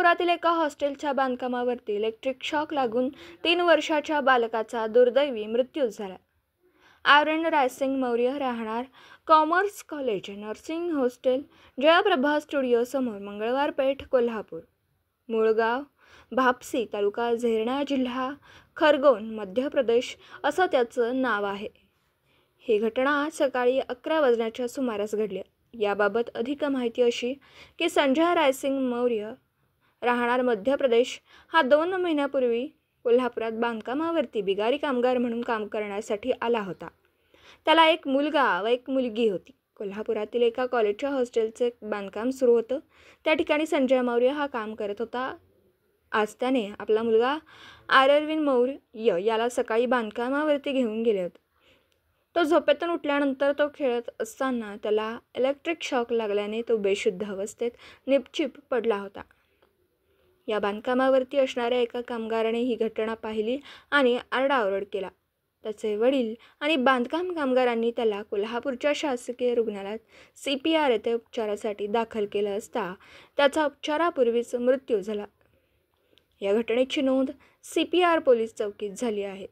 कोल्हापुरातील एका हॉस्टेलच्या बांधकामावरती electric shock लागून 3 वर्षाच्या बालकाचा दुर्दैवी मृत्यू झाला। आर्यन रायसिंग मौर्य राहणार commerce college nursing hostel Jayaprabha studio समोर मंगळवार पेठ कोल्हापूर। मूळ गाव भापसी, तालुका झेरना, जिल्हा खरगोन, मध्य प्रदेश असं त्याचं नाव आहे। ही घटना सकाळी 11 वाजण्याच्या सुमारास घडली। याबाबत अधिक माहिती अशी की संजय रायसिंग मौर्य राहणार मध्य प्रदेश हा 2 महिन्यापूर्वी कोल्हापुरात बांधकामावरती बिगारी कामगार म्हणून काम करण्यासाठी आला होता। त्याला एक मुलगा व एक मुलगी होती। कोल्हापुरातील एका कॉलेजच्या हॉस्टेलचे बांधकाम सुरू होतं। त्या ठिकाणी संजय मौर्य हा काम करत होता। आज त्याने आपला मुलगा आर्यन मौर्य याला सकाळी बांधकामावरती घेऊन गेले होते। तो झोपेतून उठल्यानंतर तो खेळत असताना त्याला इलेक्ट्रिक शॉक लागल्याने तो बेशुद्ध अवस्थेत निपचिप पडला होता। या बांधकामावरती असणाऱ्या एका कामगाराने ही घटना पाहिली आणि आरडाओरड केला। त्याचे वडील आणि बांधकाम कामगारांनी त्याला कोल्हापूरच्या शासकीय रुग्णालयात CPR येथे उपचारासाठी दाखल केलं असता त्याचा उपचारापूर्वीच मृत्यू झाला। या घटनेची नोंद CPR पोलीस चौकीत झाली आहे।